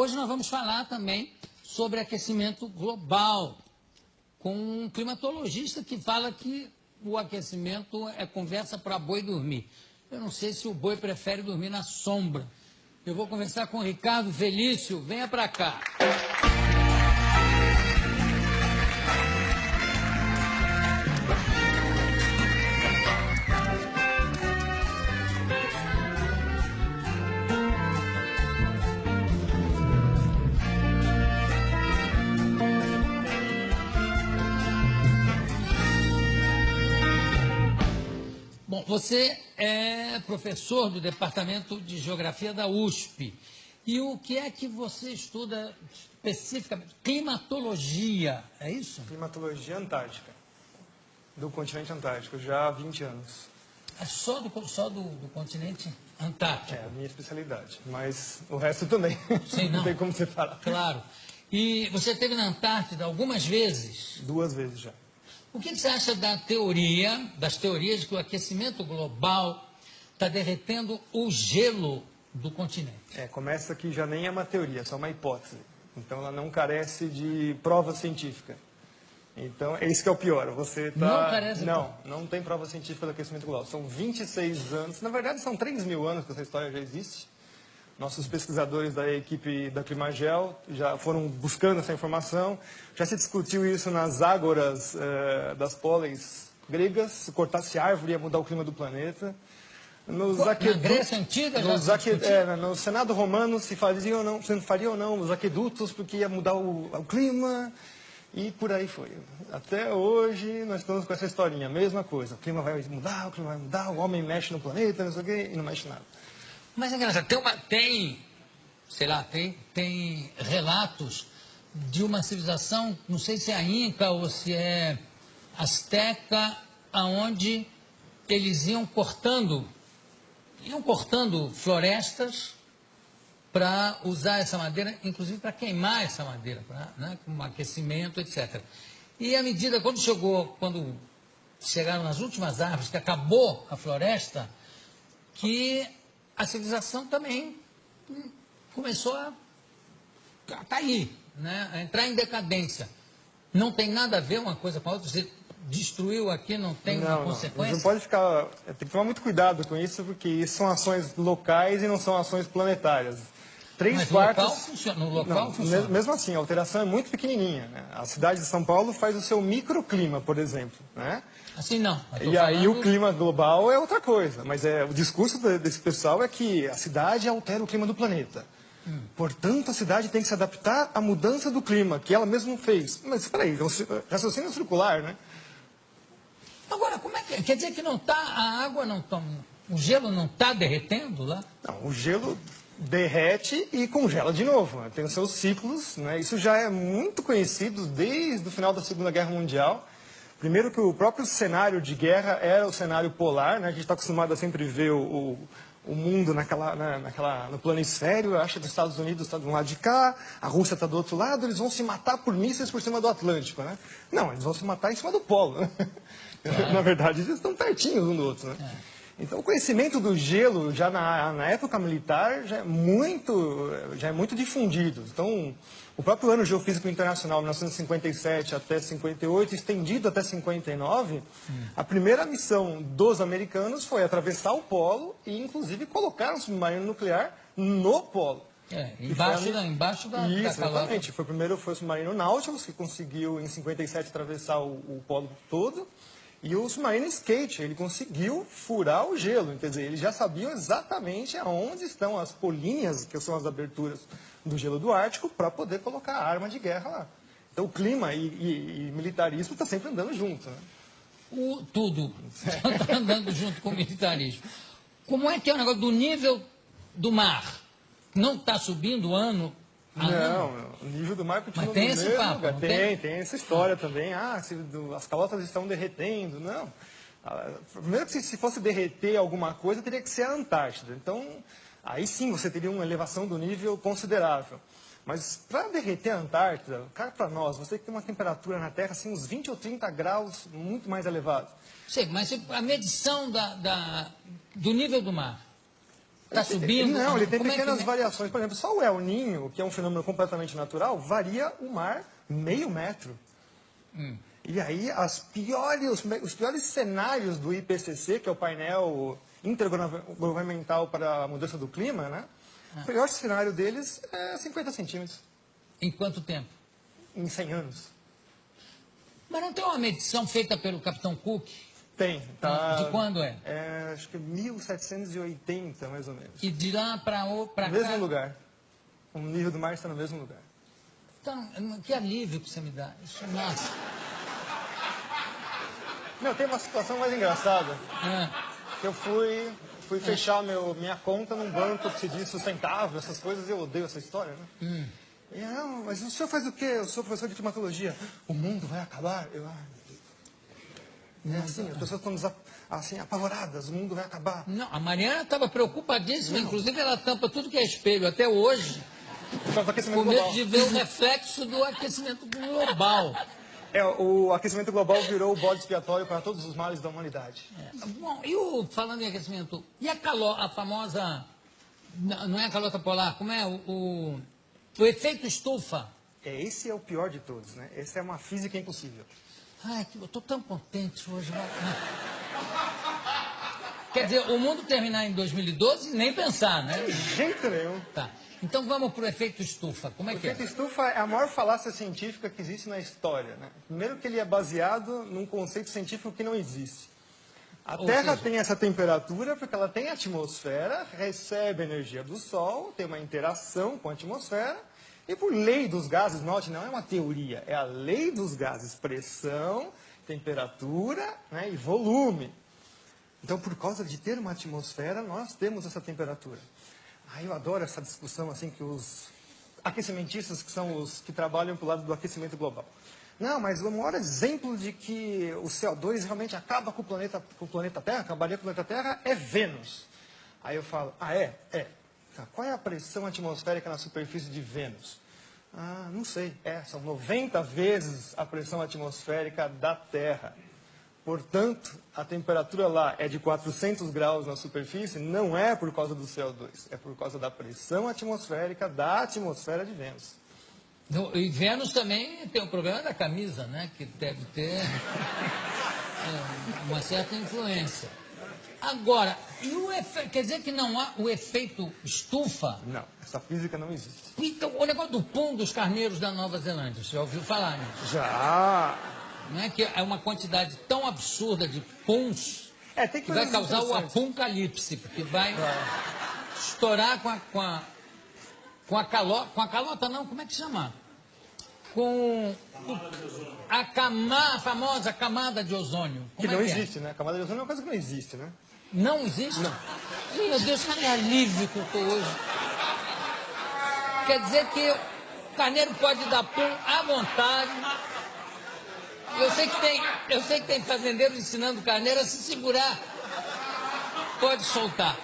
Hoje nós vamos falar também sobre aquecimento global, com um climatologista que fala que o aquecimento é conversa para boi dormir. Eu não sei se o boi prefere dormir na sombra. Eu vou conversar com o Ricardo Felício. Venha para cá. Bom, você é professor do Departamento de Geografia da USP. E o que é que você estuda especificamente? Climatologia, é isso? Climatologia antártica, do continente antártico, já há 20 anos. É só do continente antártico? É a minha especialidade, mas o resto também. Sim, não tem como separar. Claro. E você esteve na Antártida algumas vezes? 2 vezes já. O que você acha das teorias de que o aquecimento global está derretendo o gelo do continente? Começa que já nem é uma teoria, é só uma hipótese. Então ela não carece de prova científica. Então é isso que é o pior. Você tá... Não carece? Não tem prova científica do aquecimento global. São 26 anos, na verdade são 3.000 anos que essa história já existe. Nossos pesquisadores da equipe da Climagel já foram buscando essa informação. Já se discutiu isso nas ágoras das póleis gregas. Se cortasse árvore ia mudar o clima do planeta. Na Grécia Antiga já se discutiu? No Senado Romano se faria ou não os aquedutos porque ia mudar o clima. E por aí foi. Até hoje nós estamos com essa historinha, a mesma coisa. O clima vai mudar, o homem mexe no planeta, não sei o quê, e não mexe nada. Mas é engraçado, tem relatos de uma civilização, não sei se é a Inca ou se é Azteca, aonde eles iam cortando florestas para usar essa madeira, inclusive para queimar essa madeira, com aquecimento, etc. E à medida, quando chegaram nas últimas árvores, que acabou a floresta, que a civilização também começou a cair, a entrar em decadência. Não tem nada a ver uma coisa com a outra. Você destruiu aqui, não tem uma consequência? Não pode ficar... Tem que tomar muito cuidado com isso, porque isso são ações locais e não são ações planetárias. Mas no local funciona. Mesmo assim, a alteração é muito pequenininha. A cidade de São Paulo faz o seu microclima, por exemplo. Assim não. E aí o clima global é outra coisa. Mas o discurso desse pessoal é que a cidade altera o clima do planeta. Portanto, a cidade tem que se adaptar à mudança do clima, que ela mesma fez. Mas espera aí, raciocínio circular, né? Agora, como é que... Quer dizer que o gelo não está derretendo lá? Não, o gelo derrete e congela de novo. Tem os seus ciclos, Isso já é muito conhecido desde o final da Segunda Guerra Mundial. Primeiro que o próprio cenário de guerra era o cenário polar, A gente está acostumado a sempre ver o mundo no planisfério. Acha que os Estados Unidos estão de um lado de cá, a Rússia está do outro lado, eles vão se matar por mísseis por cima do Atlântico, Não, eles vão se matar em cima do polo, Na verdade, eles estão pertinhos um do outro, Então, o conhecimento do gelo, já na época militar, já é muito difundido. Então, o próprio Ano Geofísico Internacional, 1957 até 58, estendido até 59, a primeira missão dos americanos foi atravessar o polo e, inclusive, colocar um submarino nuclear no polo. Embaixo da exatamente. Foi o submarino Nautilus, que conseguiu, em 57, atravessar o polo todo. E o submarino Skate, ele conseguiu furar o gelo, quer dizer, eles já sabiam exatamente aonde estão as políneas, que são as aberturas do gelo do Ártico, para poder colocar a arma de guerra lá. Então o clima e militarismo estão sempre andando junto, Tudo está andando junto com o militarismo. Como é que é o negócio do nível do mar? Não está subindo ano? Não, o nível do mar continua no mesmo lugar. Tem essa história também. As calotas estão derretendo. Não. Primeiro que se fosse derreter alguma coisa, teria que ser a Antártida. Então, aí sim você teria uma elevação do nível considerável. Mas para derreter a Antártida, cá para nós, você tem uma temperatura na Terra assim, uns 20 ou 30 graus muito mais elevado. Sei, mas a medição do nível do mar Está subindo? Não, ele tem Como é que- pequenas variações. Por exemplo, só o El Niño, que é um fenômeno completamente natural, varia o mar meio metro. E aí, os piores cenários do IPCC, que é o painel intergovernamental para a mudança do clima, né? O pior cenário deles é 50 centímetros Em quanto tempo? em 100 anos. Mas não tem uma medição feita pelo Capitão Cook? Tem, tá? De quando é? Acho que 1780, mais ou menos. E de lá para No cá... mesmo lugar. O nível do mar está no mesmo lugar. Então, que alívio que você me dá. Isso, nossa. Não, tem uma situação mais engraçada. Ah, Eu fui fechar minha conta num banco que se diz sustentável, essas coisas, eu odeio essa história, né? E, não, mas o senhor faz o quê? Eu sou professor de climatologia. O mundo vai acabar? É assim, as pessoas estão assim, apavoradas, o mundo vai acabar. não, a Mariana estava preocupadíssima, inclusive ela tampa tudo que é espelho, até hoje, Por causa do aquecimento com medo global. de ver o reflexo do aquecimento global. O aquecimento global virou o bode expiatório para todos os males da humanidade. Bom, falando em aquecimento, e a famosa, não é a calota polar, como é o efeito estufa? Esse é o pior de todos, né? Essa é uma física impossível. Ai, eu estou tão contente hoje. Quer dizer, o mundo terminar em 2012, nem pensar, né? De jeito nenhum. Tá. Então vamos para o efeito estufa. Como é O que é? efeito estufa é a maior falácia científica que existe na história, né? Primeiro que ele é baseado num conceito científico que não existe. A Ou Terra seja- tem essa temperatura porque ela tem atmosfera, recebe energia do Sol, tem uma interação com a atmosfera, e por lei dos gases, note, não é uma teoria, é a lei dos gases, pressão, temperatura, né, e volume. Então, por causa de ter uma atmosfera, nós temos essa temperatura. Eu adoro essa discussão assim que os aquecimentistas, que são os que trabalham para o lado do aquecimento global. Não, mas o maior exemplo de que o CO2 realmente acaba com o planeta Terra, acabaria com o planeta Terra, é Vênus. Aí eu falo, é? É. Tá, qual é a pressão atmosférica na superfície de Vênus? Não sei. São 90 vezes a pressão atmosférica da Terra. Portanto, a temperatura lá é de 400 graus na superfície, não é por causa do CO2, é por causa da pressão atmosférica da atmosfera de Vênus. E Vênus também tem o problema da camisa, né? Que deve ter uma certa influência. Agora, quer dizer que não há o efeito estufa? Não, essa física não existe. Então, o negócio do pum dos carneiros da Nova Zelândia, você já ouviu falar nisso? Já! Não é que é uma quantidade tão absurda de puns Tem que vai coisas causar o interessantes. apocalipse, porque vai estourar com a calota não, como é que chama? Com a famosa camada de ozônio. Que Como não é que existe, né? A camada de ozônio é uma coisa que não existe, né? Não existe? Não. Meu Deus, que alívio que eu estou hoje. Quer dizer que o carneiro pode dar pum à vontade. Eu sei que tem fazendeiros ensinando o carneiro a se segurar. Pode soltar.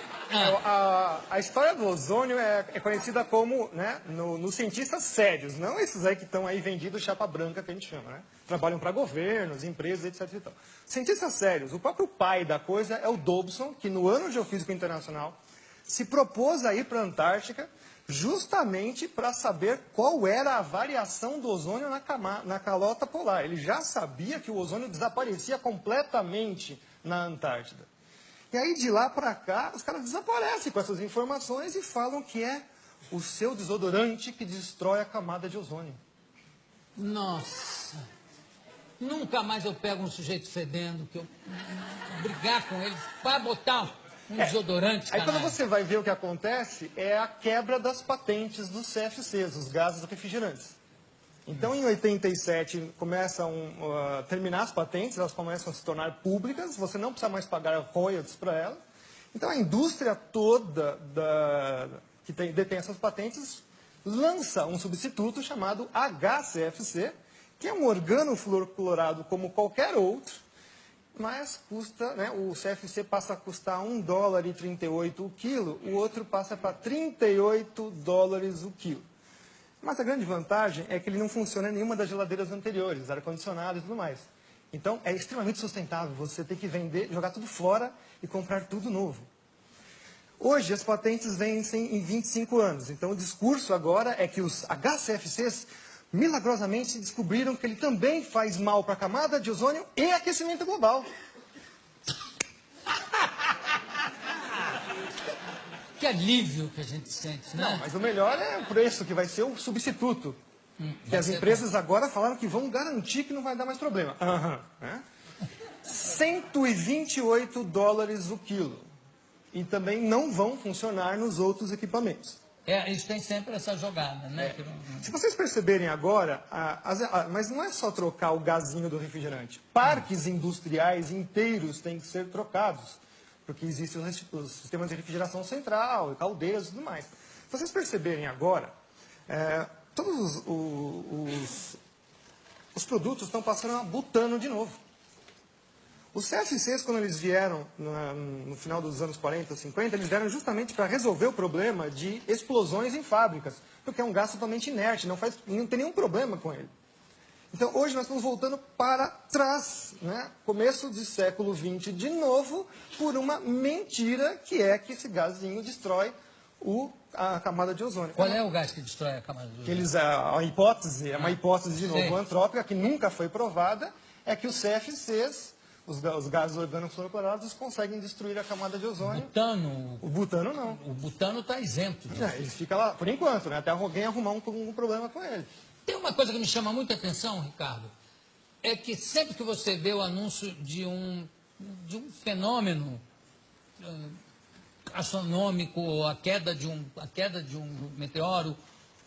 A história do ozônio é conhecida como, né, nos cientistas sérios, não esses aí que estão aí vendidos chapa branca, que a gente chama, né? Trabalham para governos, empresas, etc. E tal. Cientistas sérios, o próprio pai da coisa é o Dobson, que no ano geofísico internacional se propôs a ir para a Antártica justamente para saber qual era a variação do ozônio na calota polar. Ele já sabia que o ozônio desaparecia completamente na Antártida. E aí, de lá para cá, os caras desaparecem com essas informações e falam que é o seu desodorante que destrói a camada de ozônio. Nossa. Nunca mais eu pego um sujeito fedendo, que eu brigar com ele para botar um desodorante. Aí, quando canalha. você vai ver o que acontece, é a quebra das patentes dos CFCs, os gases refrigerantes. Então, em 87, começam a terminar as patentes, elas começam a se tornar públicas, você não precisa mais pagar royalties para elas. Então, a indústria toda que detém essas patentes lança um substituto chamado HCFC, que é um organofluorclorado como qualquer outro, mas custa, né, o CFC passa a custar $1,38 o quilo, o outro passa para $38 o quilo. Mas a grande vantagem é que ele não funciona em nenhuma das geladeiras anteriores, ar-condicionado e tudo mais. Então, é extremamente sustentável. Você tem que vender, jogar tudo fora e comprar tudo novo. Hoje, as patentes vencem em 25 anos. Então, o discurso agora é que os HCFCs, milagrosamente, descobriram que ele também faz mal para a camada de ozônio e aquecimento global. Que alívio que a gente sente, né? Não, mas o melhor é o preço, que vai ser o substituto. Que as empresas agora falaram que vão garantir que não vai dar mais problema. Né? $128 o quilo. E também não vão funcionar nos outros equipamentos. Eles têm sempre essa jogada, né? Se vocês perceberem agora, mas não é só trocar o gazinho do refrigerante. Parques industriais inteiros têm que ser trocados, porque existem os sistemas de refrigeração central, caldeiras e tudo mais. Se vocês perceberem agora, todos os produtos estão passando a butano de novo. Os CFCs, quando eles vieram no final dos anos 40, 50, eles vieram justamente para resolver o problema de explosões em fábricas, porque é um gás totalmente inerte, não tem nenhum problema com ele. Então, hoje nós estamos voltando para trás, né? Começo do século XX, de novo, por uma mentira, que é que esse gazinho destrói a camada de ozônio. Qual é o gás que destrói a camada de ozônio? A hipótese, é uma hipótese, de novo, antrópica, que nunca foi provada, é que os CFCs... Os gases organofluorocorados conseguem destruir a camada de ozônio. O butano não. O butano está isento. Ele fica lá, por enquanto, né? Até alguém arrumar um problema com ele. Tem uma coisa que me chama muita atenção, Ricardo, é que sempre que você vê o anúncio de um fenômeno astronômico, a queda de um meteoro,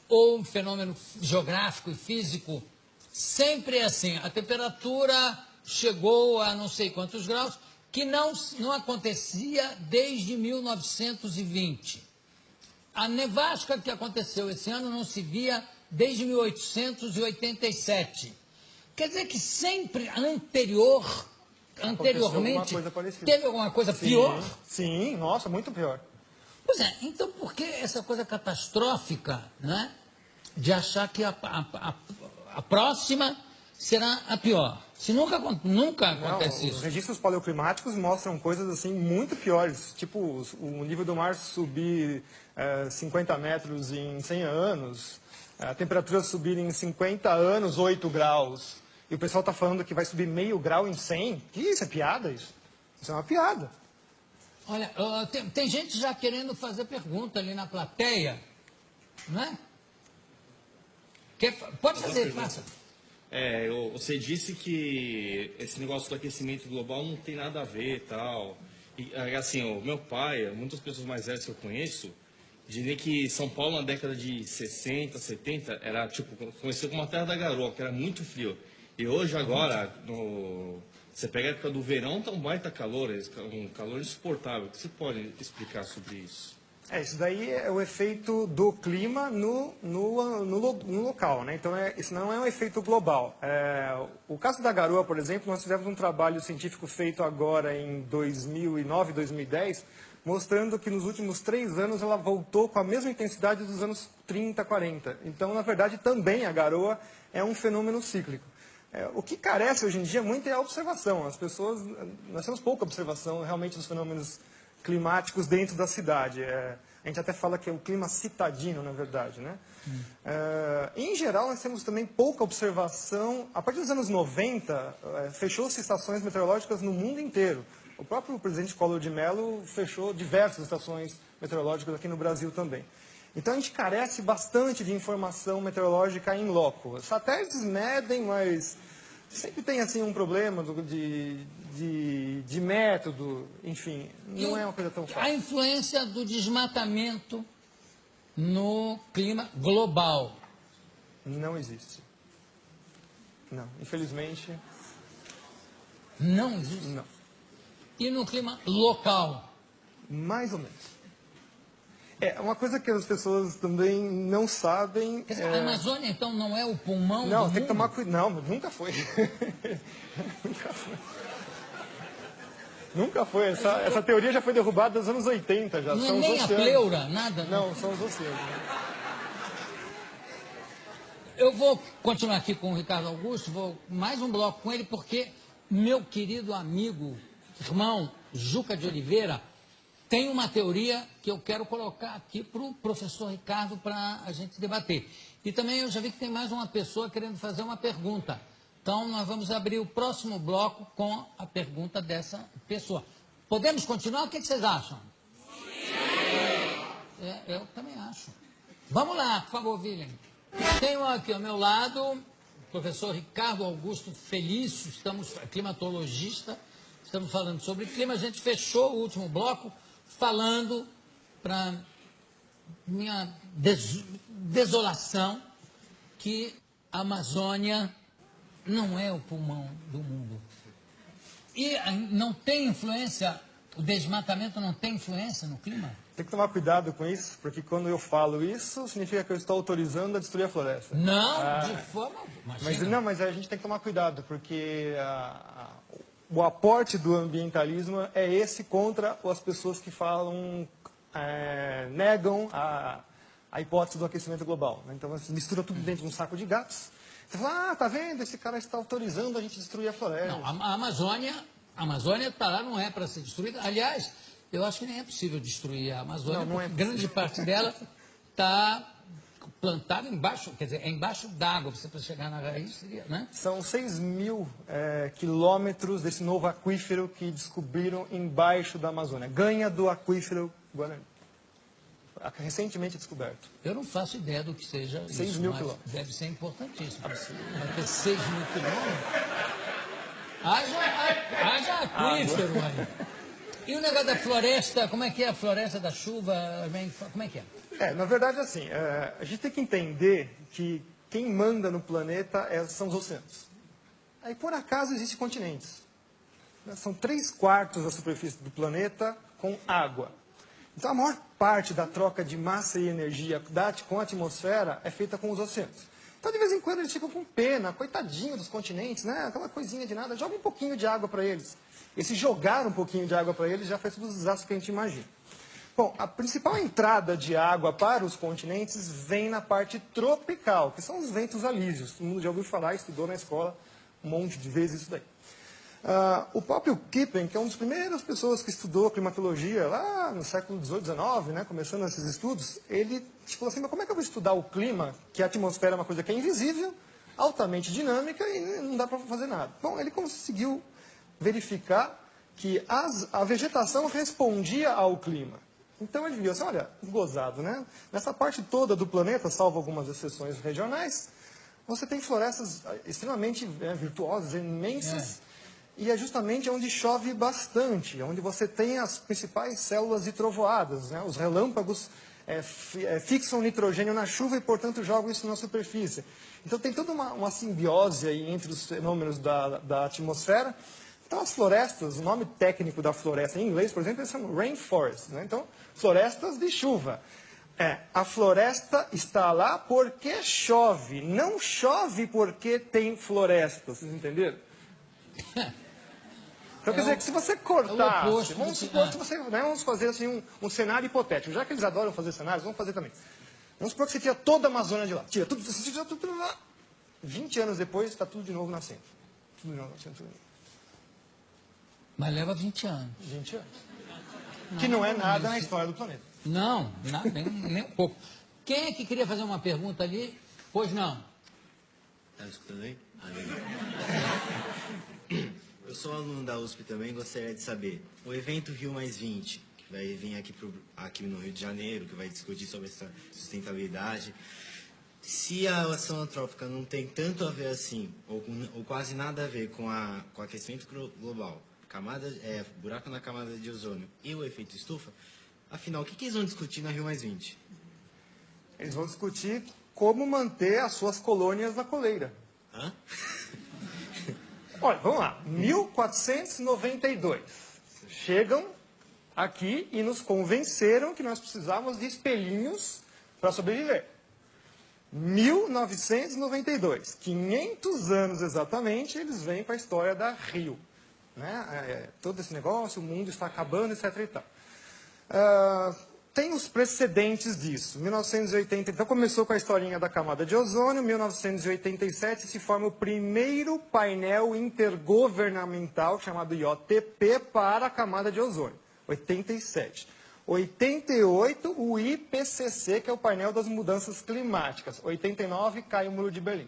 ou um fenômeno geográfico e físico, sempre é assim, a temperatura chegou a não sei quantos graus, que não acontecia desde 1920. A nevasca que aconteceu esse ano não se via desde 1887. Quer dizer que sempre anteriormente, teve alguma coisa pior? Sim, nossa, muito pior. Pois é, então por que essa coisa catastrófica, né, de achar que a próxima será a pior? Se nunca acontece isso. Os registros paleoclimáticos mostram coisas assim muito piores, tipo o nível do mar subir 50 metros em 100 anos, a temperatura subir em 50 anos 8 graus, e o pessoal está falando que vai subir meio grau em 100. Que isso, é piada isso? Isso é uma piada. Olha, tem gente já querendo fazer pergunta ali na plateia, não é? Pode fazer, faça. Você disse que esse negócio do aquecimento global não tem nada a ver e tal. E, assim, o meu pai, muitas pessoas mais velhas que eu conheço, diriam que São Paulo na década de 60, 70, era tipo, conhecido como a terra da garoa, que era muito frio. E hoje, agora, você pega a época do verão, tá um baita calor, um calor insuportável. O que você pode explicar sobre isso? Isso daí é o efeito do clima no local, né? Então, isso não é um efeito global. O caso da garoa, por exemplo, nós fizemos um trabalho científico feito agora em 2009, 2010, mostrando que nos últimos 3 anos ela voltou com a mesma intensidade dos anos 30, 40. Então, na verdade, também a garoa é um fenômeno cíclico. O que carece hoje em dia muito é a observação. Nós temos pouca observação realmente dos fenômenos climáticos dentro da cidade. A gente até fala que é o clima citadino, na verdade, né? Em geral, nós temos também pouca observação. A partir dos anos 90, fechou-se estações meteorológicas no mundo inteiro. O próprio presidente Collor de Mello fechou diversas estações meteorológicas aqui no Brasil também. Então, a gente carece bastante de informação meteorológica in loco. Os satélites medem, mas sempre tem assim um problema de método, enfim, não é uma coisa tão fácil. A influência do desmatamento no clima global? Não existe. Não, infelizmente. Não existe? Não. E no clima local? Mais ou menos. Uma coisa que as pessoas também não sabem... Quer dizer, a Amazônia, então, não é o pulmão do Não, mundo? tem que tomar cuidado. Não, nunca foi. Nunca foi. Nunca foi. Essa teoria já foi derrubada nos anos 80. Já. Não são é nem os a oceanos. pleura, nada? Não, são os oceanos. Eu vou continuar aqui com o Ricardo Augusto, vou mais um bloco com ele, porque meu querido amigo, irmão, Juca de Oliveira, tem uma teoria que eu quero colocar aqui para o professor Ricardo para a gente debater. E também eu já vi que tem mais uma pessoa querendo fazer uma pergunta. Então, nós vamos abrir o próximo bloco com a pergunta dessa pessoa. Podemos continuar? O que vocês acham? Sim! Eu também acho. Vamos lá, por favor, William. Tenho aqui ao meu lado o professor Ricardo Augusto Felício, climatologista, estamos falando sobre clima. A gente fechou o último bloco falando, para minha desolação, que a Amazônia não é o pulmão do mundo. E não tem influência, o desmatamento não tem influência no clima? Tem que tomar cuidado com isso, porque quando eu falo isso, significa que eu estou autorizando a destruir a floresta. Não, de forma... Mas a gente tem que tomar cuidado, porque o aporte do ambientalismo é esse contra as pessoas que falam, negam a hipótese do aquecimento global. Né? Então, você mistura tudo dentro de um saco de gatos. Você fala, tá vendo? Esse cara está autorizando a gente destruir a floresta. Não, a Amazônia está lá, não é para ser destruída. Aliás, eu acho que nem é possível destruir a Amazônia, não é porque grande parte dela está plantada embaixo, quer dizer, é embaixo d'água, você para chegar na raiz seria, né? São 6.000 quilômetros desse novo aquífero que descobriram embaixo da Amazônia. Ganha do aquífero Guarani. Recentemente descoberto. Eu não faço ideia do que seja 6.000 quilômetros. Deve ser importantíssimo. Vai ter 6.000 quilômetros. Haja aquífero aí. E o negócio da floresta, como é que é a floresta da chuva? Como é que é? Na verdade, assim, a gente tem que entender que quem manda no planeta são os oceanos. Aí, por acaso, existem continentes. São 3/4 da superfície do planeta com água. Então, a maior parte da troca de massa e energia com a atmosfera é feita com os oceanos. Então, de vez em quando, eles ficam com pena, coitadinho dos continentes, né? Aquela coisinha de nada, joga um pouquinho de água para eles. E se jogar um pouquinho de água para eles, já faz todos os desastres que a gente imagina. Bom, a principal entrada de água para os continentes vem na parte tropical, que são os ventos alísios. Todo mundo já ouviu falar, estudou na escola um monte de vezes isso daí. O próprio Kippen, que é uma das primeiras pessoas que estudou climatologia lá no século XVIII, XIX, né, começando esses estudos, ele falou assim, mas como é que eu vou estudar o clima, que a atmosfera é uma coisa que é invisível, altamente dinâmica e não dá para fazer nada? Bom, ele conseguiu verificar que a vegetação respondia ao clima. Então ele viu assim, olha, gozado, né? Nessa parte toda do planeta, salvo algumas exceções regionais, você tem florestas extremamente virtuosas, imensas, e é justamente onde chove bastante, onde você tem as principais células de trovoadas, né? Os relâmpagos fixam nitrogênio na chuva e, portanto, jogam isso na superfície. Então tem toda uma simbiose aí entre os fenômenos da atmosfera. Então, as florestas, o nome técnico da floresta em inglês, por exemplo, é chamado rainforest. Né? Então, florestas de chuva. A floresta está lá porque chove. Não chove porque tem floresta. Vocês entenderam? Então, quer dizer que se você cortar... Vamos fazer assim, um cenário hipotético. Já que eles adoram fazer cenários, vamos fazer também. Vamos supor que você tira toda a Amazônia de lá. Tira tudo lá. 20 anos depois, está tudo de novo nascendo. Tudo de novo nascendo. Mas leva 20 anos. 20 anos. Que não é nada na história do planeta. Não, nem um pouco. Quem é que queria fazer uma pergunta ali? Pois não. Tá escutando aí? Eu sou aluno da USP também, gostaria de saber. O evento Rio+20, que vai vir aqui no Rio de Janeiro, que vai discutir sobre essa sustentabilidade. Se a ação antrópica não tem tanto a ver assim, ou quase nada a ver com o aquecimento global, buraco na camada de ozônio e o efeito estufa, afinal, o que eles vão discutir na Rio+20? Eles vão discutir como manter as suas colônias na coleira. Hã? Olha, vamos lá. 1492. Chegam aqui e nos convenceram que nós precisávamos de espelhinhos para sobreviver. 1992. 500 anos exatamente, eles vêm para a história da Rio. Né? Todo esse negócio, o mundo está acabando, etc. e tal. Tem os precedentes disso. 1980, então começou com a historinha da camada de ozônio. 1987 se forma o primeiro painel intergovernamental, chamado IOTP, para a camada de ozônio. 87. 88, o IPCC, que é o painel das mudanças climáticas. 89, cai o Muro de Berlim.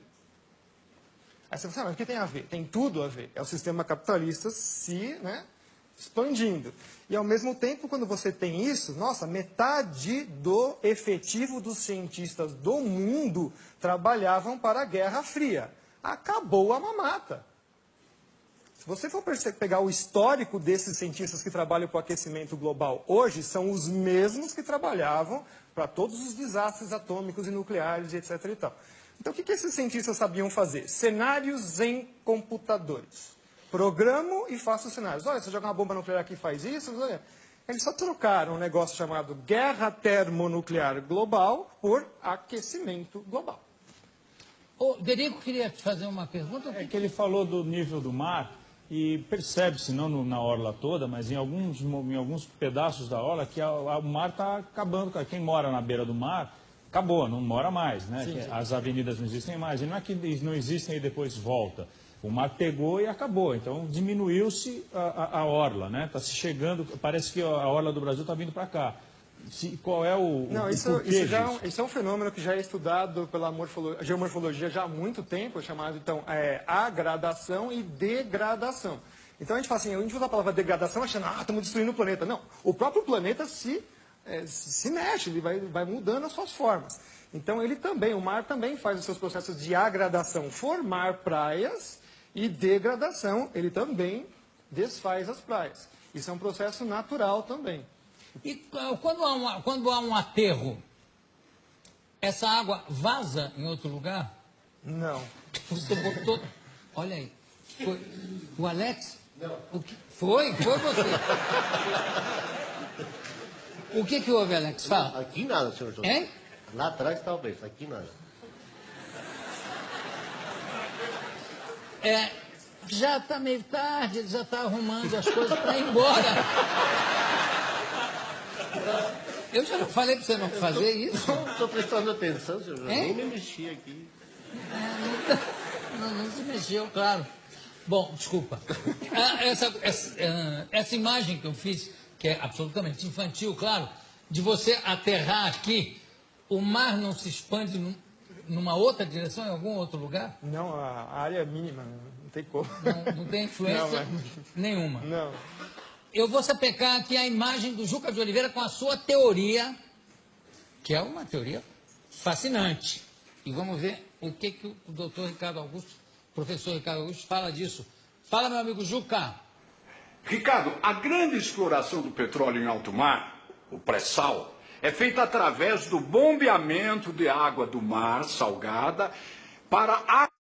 Aí você fala, mas o que tem a ver? Tem tudo a ver. É o sistema capitalista se expandindo. E, ao mesmo tempo, quando você tem isso, nossa, metade do efetivo dos cientistas do mundo trabalhavam para a Guerra Fria. Acabou a mamata. Se você for pegar o histórico desses cientistas que trabalham para o aquecimento global hoje, são os mesmos que trabalhavam para todos os desastres atômicos e nucleares, e etc. E tal. Então, o que esses cientistas sabiam fazer? Cenários em computadores. Programo e faço cenários. Olha, você joga uma bomba nuclear aqui e faz isso. Olha. Eles só trocaram um negócio chamado guerra termonuclear global por aquecimento global. O Derico queria te fazer uma pergunta. É que ele falou do nível do mar e percebe-se, não na orla toda, mas em alguns pedaços da orla, que o mar está acabando. Quem mora na beira do mar, acabou, não mora mais, né? Sim, sim. As avenidas não existem mais. E não é que não existem e depois volta. O mar pegou e acabou. Então diminuiu-se a orla, né? Está se chegando, parece que a orla do Brasil está vindo para cá. Qual é o Não, isso é um fenômeno que já é estudado pela geomorfologia já há muito tempo, chamado, então, agradação e degradação. Então, a gente fala assim, a gente usa a palavra degradação achando, estamos destruindo o planeta. Não, o próprio planeta se mexe, ele vai mudando as suas formas. Então, o mar também faz os seus processos de agradação, formar praias, e degradação, ele também desfaz as praias. Isso é um processo natural também. E quando há um aterro, essa água vaza em outro lugar? Não. Você botou... Olha aí. Foi o Alex? Não. Foi você. O que houve, Alex? Fala. Aqui nada, senhor José. Hein? Lá atrás talvez, aqui nada. Já está meio tarde, ele já está arrumando as coisas para ir embora. Eu já não falei para você não fazer isso? Estou prestando atenção, senhor José. Hein? Nem me mexi aqui. Não se mexeu, claro. Bom, desculpa. Essa imagem que eu fiz, que é absolutamente infantil, claro, de você aterrar aqui, o mar não se expande numa outra direção, em algum outro lugar? Não, a área é mínima, não tem como. Não tem influência nenhuma. Não. Eu vou sapecar aqui a imagem do Juca de Oliveira com a sua teoria, que é uma teoria fascinante. E vamos ver o que o doutor Ricardo Augusto, professor Ricardo Augusto, fala disso. Fala, meu amigo Juca. Ricardo, a grande exploração do petróleo em alto mar, o pré-sal, é feita através do bombeamento de água do mar salgada para